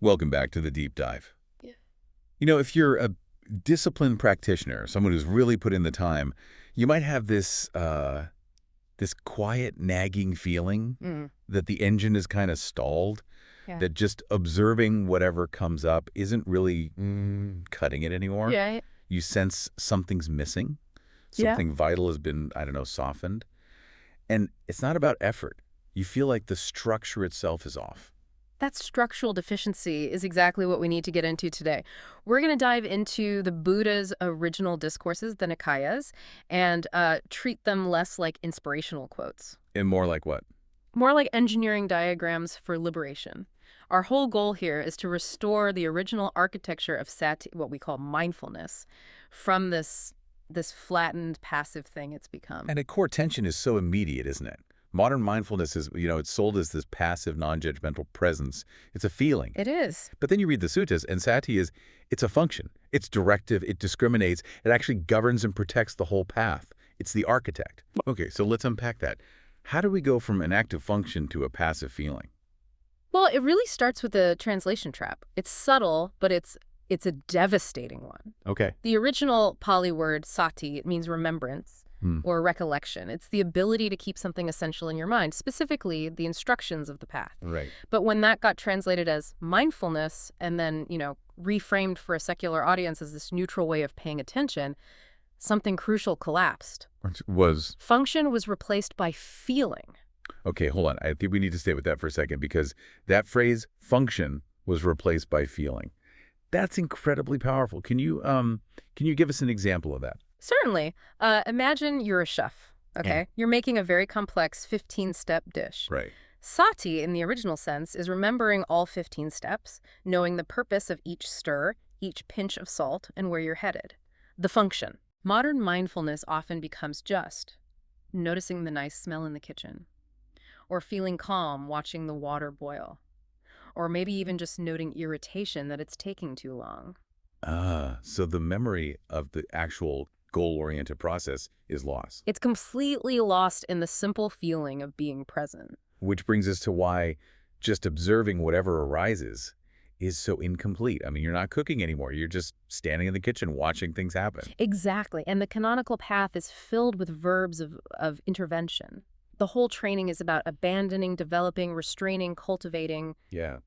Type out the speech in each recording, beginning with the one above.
Welcome back to the deep dive. Yeah. If you're a disciplined practitioner, someone who's really put in the time, you might have this quiet nagging feeling that the engine is kind of stalled, Yeah. that just observing whatever comes up isn't really cutting it anymore. Yeah. You sense something's missing, Yeah. something vital has been, I don't know, softened. And it's not about effort. You feel like the structure itself is off. That structural deficiency is exactly what we need to get into today. We're going to dive into the Buddha's original discourses, the Nikayas, and treat them less like inspirational quotes. And more like what? More like engineering diagrams for liberation. Our whole goal here is to restore the original architecture of sati, what we call mindfulness, from this flattened, passive thing it's become. And a core tension is so immediate, isn't it? Modern mindfulness is, it's sold as this passive, non-judgmental presence. It's a feeling. It is. But then you read the suttas, and sati it's a function. It's directive. It discriminates. It actually governs and protects the whole path. It's the architect. Okay, so let's unpack that. How do we go from an active function to a passive feeling? Well, it really starts with the translation trap. It's subtle, but it's a devastating one. Okay. The original Pali word sati, it means remembrance or recollection. It's the ability to keep something essential in your mind, specifically the instructions of the path. Right. But when that got translated as mindfulness and then, reframed for a secular audience as this neutral way of paying attention, something crucial collapsed. Was? Function was replaced by feeling. Okay, hold on. I think we need to stay with that for a second because that phrase, function, was replaced by feeling. That's incredibly powerful. Can you give us an example of that? Certainly. Imagine you're a chef, okay? You're making a very complex 15-step dish. Right. Sati, in the original sense, is remembering all 15 steps, knowing the purpose of each stir, each pinch of salt, and where you're headed. The function. Modern mindfulness often becomes just noticing the nice smell in the kitchen, or feeling calm watching the water boil, or maybe even just noting irritation that it's taking too long. So the memory of the actual goal-oriented process is lost. It's completely lost in the simple feeling of being present. Which brings us to why just observing whatever arises is so incomplete. I mean, you're not cooking anymore. You're just standing in the kitchen watching things happen. Exactly. And the canonical path is filled with verbs of intervention. The whole training is about abandoning, developing, restraining, cultivating,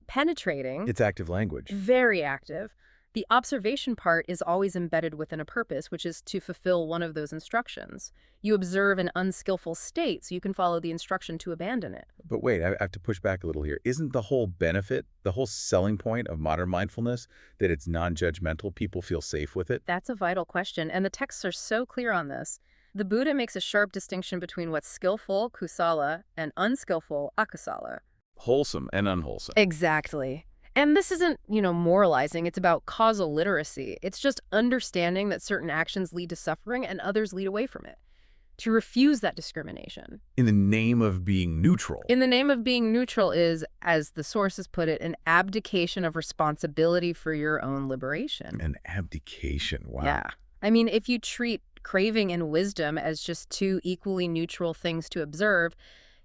penetrating. It's active language. Very active. The observation part is always embedded within a purpose, which is to fulfill one of those instructions. You observe an unskillful state so you can follow the instruction to abandon it. But wait, I have to push back a little here. Isn't the whole benefit, the whole selling point of modern mindfulness that it's non-judgmental, people feel safe with it? That's a vital question, and the texts are so clear on this. The Buddha makes a sharp distinction between what's skillful, kusala, and unskillful, akusala. Wholesome and unwholesome. Exactly. And this isn't, moralizing. It's about causal literacy. It's just understanding that certain actions lead to suffering and others lead away from it. To refuse that discrimination. In the name of being neutral. In the name of being neutral is, as the sources put it, an abdication of responsibility for your own liberation. An abdication, wow. Yeah. I mean, if you treat craving and wisdom as just two equally neutral things to observe,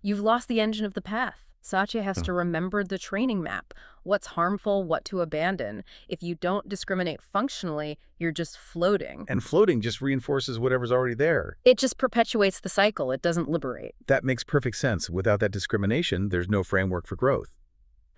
you've lost the engine of the path. Satya has to remember the training map, what's harmful, what to abandon. If you don't discriminate functionally, you're just floating. And floating just reinforces whatever's already there. It just perpetuates the cycle. It doesn't liberate. That makes perfect sense. Without that discrimination, there's no framework for growth.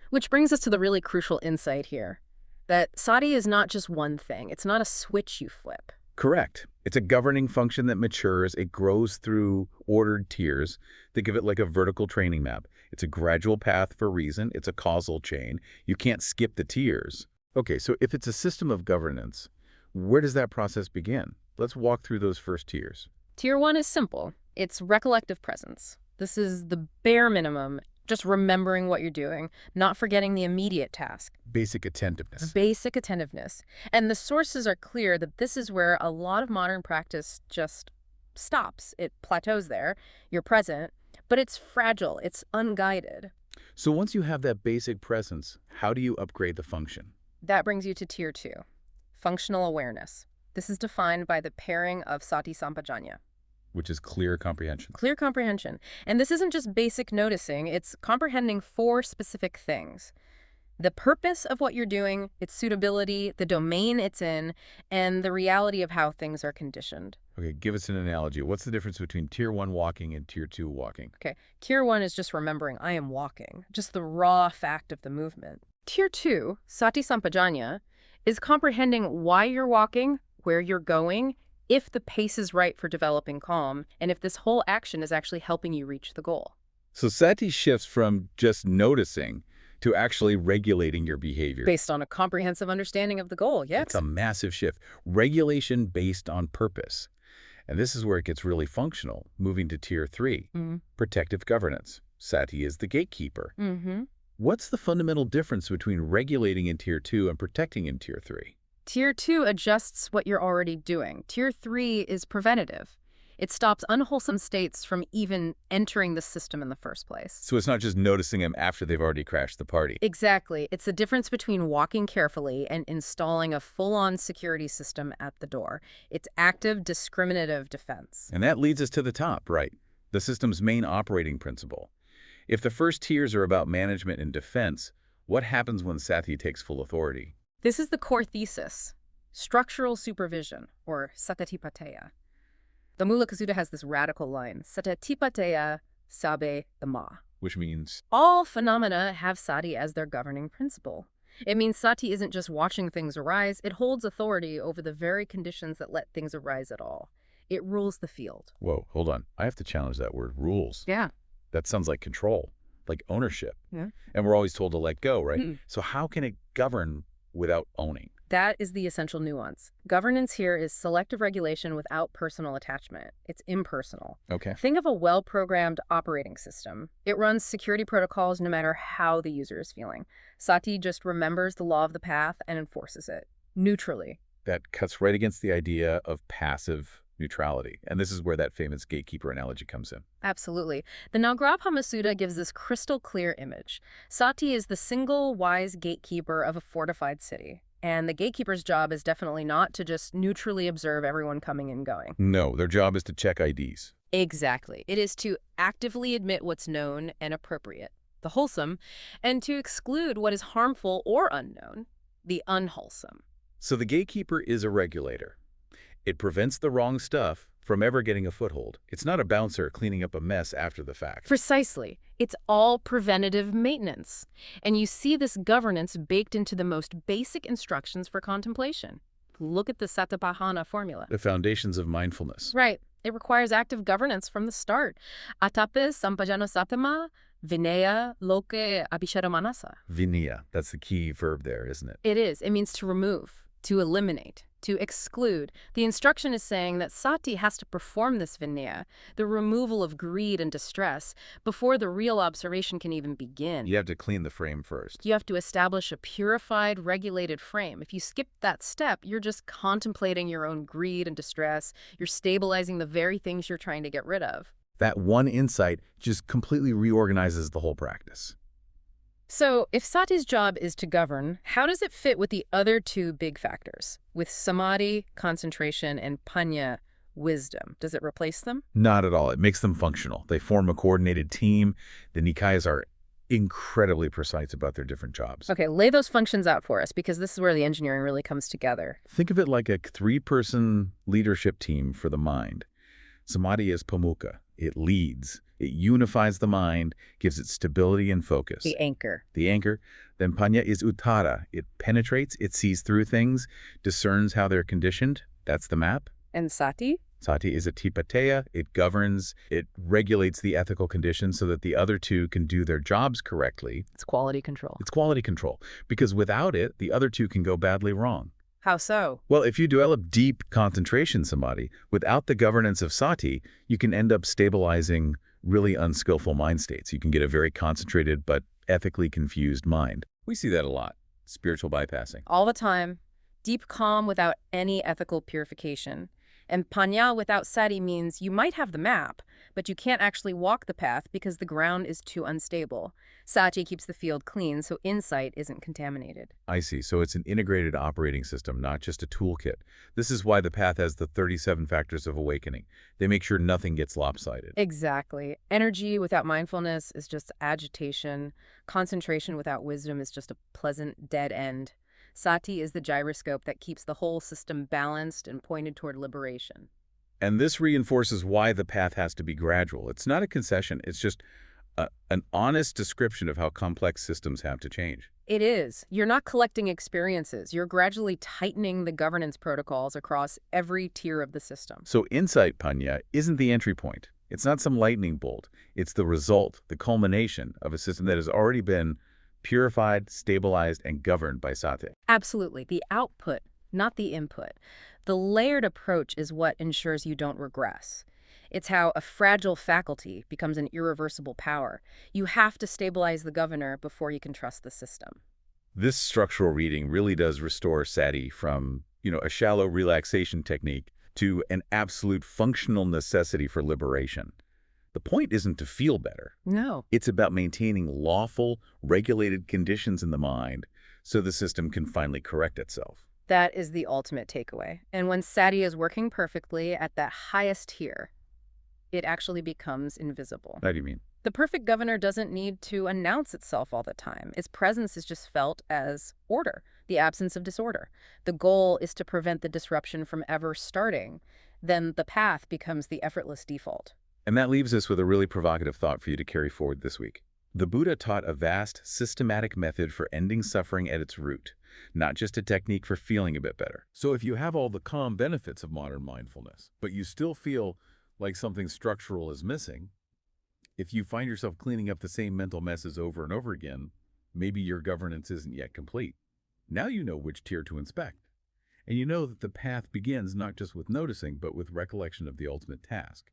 Which brings us to the really crucial insight here, that sati is not just one thing. It's not a switch you flip. Correct. It's a governing function that matures. It grows through ordered tiers. Think of it like a vertical training map. It's a gradual path for reason. It's a causal chain. You can't skip the tiers. Okay, so if it's a system of governance, where does that process begin? Let's walk through those first tiers. Tier 1 is simple. It's recollective presence. This is the bare minimum, just remembering what you're doing, not forgetting the immediate task. Basic attentiveness. Basic attentiveness. And the sources are clear that this is where a lot of modern practice just stops. It plateaus there. You're present, but it's fragile. It's unguided. So once you have that basic presence, how do you upgrade the function? That brings you to Tier 2, functional awareness. This is defined by the pairing of sati sampajanya. Which is clear comprehension. Clear comprehension. And this isn't just basic noticing, it's comprehending 4 specific things. The purpose of what you're doing, its suitability, the domain it's in, and the reality of how things are conditioned. Okay, give us an analogy. What's the difference between Tier 1 walking and Tier 2 walking? Okay, Tier 1 is just remembering I am walking, just the raw fact of the movement. Tier 2, Sati Sampajanya, is comprehending why you're walking, where you're going, if the pace is right for developing calm, and if this whole action is actually helping you reach the goal. So sati shifts from just noticing to actually regulating your behavior. Based on a comprehensive understanding of the goal, yes. It's a massive shift. Regulation based on purpose. And this is where it gets really functional, moving to Tier 3, protective governance. Sati is the gatekeeper. What's the fundamental difference between regulating in Tier 2 and protecting in Tier 3? Tier 2 adjusts what you're already doing. Tier 3 is preventative. It stops unwholesome states from even entering the system in the first place. So it's not just noticing them after they've already crashed the party. Exactly. It's the difference between walking carefully and installing a full-on security system at the door. It's active, discriminative defense. And that leads us to the top, right? The system's main operating principle. If the first tiers are about management and defense, what happens when Sati takes full authority? This is the core thesis. Structural supervision, or satatipateya. The Mula Sutta has this radical line, satatipateya sabe dhamma. Which means? All phenomena have sati as their governing principle. It means sati isn't just watching things arise, it holds authority over the very conditions that let things arise at all. It rules the field. Whoa, hold on. I have to challenge that word, rules. Yeah. That sounds like control, like ownership. Yeah. And we're always told to let go, right? So how can it govern without owning? That is the essential nuance. Governance here is selective regulation without personal attachment. It's impersonal. Okay. Think of a well-programmed operating system. It runs security protocols no matter how the user is feeling. Sati just remembers the law of the path and enforces it, neutrally. That cuts right against the idea of passive neutrality. And this is where that famous gatekeeper analogy comes in. Absolutely. The Nagrabhama Sutta gives this crystal clear image. Sati is the single wise gatekeeper of a fortified city. And the gatekeeper's job is definitely not to just neutrally observe everyone coming and going. No, their job is to check IDs. Exactly. It is to actively admit what's known and appropriate, the wholesome, and to exclude what is harmful or unknown, the unwholesome. So the gatekeeper is a regulator. It prevents the wrong stuff from ever getting a foothold. It's not a bouncer cleaning up a mess after the fact. Precisely. It's all preventative maintenance. And you see this governance baked into the most basic instructions for contemplation. Look at the Satipatthana formula. The foundations of mindfulness. Right. It requires active governance from the start. Atapis sampajano saptama vinaya loke abhisharamanasa. Vinaya. That's the key verb there, isn't it? It is. It means to remove, to eliminate, to exclude. The instruction is saying that sati has to perform this vinaya, the removal of greed and distress, before the real observation can even begin. You have to clean the frame first. You have to establish a purified, regulated frame. If you skip that step, you're just contemplating your own greed and distress. You're stabilizing the very things you're trying to get rid of. That one insight just completely reorganizes the whole practice. So, if sati's job is to govern, how does it fit with the other two big factors? With samadhi, concentration, and panya, wisdom. Does it replace them? Not at all. It makes them functional. They form a coordinated team. The Nikayas are incredibly precise about their different jobs. Okay, lay those functions out for us, because this is where the engineering really comes together. Think of it like a three-person leadership team for the mind. Samadhi is pamukha. It leads. It unifies the mind, gives it stability and focus. The anchor. The anchor. Then panya is uttara. It penetrates, it sees through things, discerns how they're conditioned. That's the map. And sati? Sati is a tipateya. It governs, it regulates the ethical conditions so that the other two can do their jobs correctly. It's quality control. It's quality control. Because without it, the other two can go badly wrong. How so? Well, if you develop deep concentration samadhi, without the governance of sati, you can end up stabilizing really unskillful mind states. You can get a very concentrated but ethically confused mind. We see that a lot. Spiritual bypassing. All the time. Deep calm without any ethical purification. And panya without sati means you might have the map, but you can't actually walk the path because the ground is too unstable. Sati keeps the field clean so insight isn't contaminated. I see. So it's an integrated operating system, not just a toolkit. This is why the path has the 37 factors of awakening. They make sure nothing gets lopsided. Exactly. Energy without mindfulness is just agitation. Concentration without wisdom is just a pleasant dead end. Sati is the gyroscope that keeps the whole system balanced and pointed toward liberation. And this reinforces why the path has to be gradual. It's not a concession. It's just an honest description of how complex systems have to change. It is. You're not collecting experiences. You're gradually tightening the governance protocols across every tier of the system. So insight, Panya, isn't the entry point. It's not some lightning bolt. It's the result, the culmination of a system that has already been purified, stabilized, and governed by Sati. Absolutely. The output, not the input. The layered approach is what ensures you don't regress. It's how a fragile faculty becomes an irreversible power. You have to stabilize the governor before you can trust the system. This structural reading really does restore Sati from, a shallow relaxation technique to an absolute functional necessity for liberation. The point isn't to feel better. No. It's about maintaining lawful, regulated conditions in the mind so the system can finally correct itself. That is the ultimate takeaway. And when Sati is working perfectly at that highest tier, it actually becomes invisible. How do you mean? The perfect governor doesn't need to announce itself all the time. Its presence is just felt as order, the absence of disorder. The goal is to prevent the disruption from ever starting. Then the path becomes the effortless default. And that leaves us with a really provocative thought for you to carry forward this week. The Buddha taught a vast, systematic method for ending suffering at its root, not just a technique for feeling a bit better. So if you have all the calm benefits of modern mindfulness, but you still feel like something structural is missing, if you find yourself cleaning up the same mental messes over and over again, maybe your governance isn't yet complete. Now you know which tier to inspect. And you know that the path begins not just with noticing, but with recollection of the ultimate task.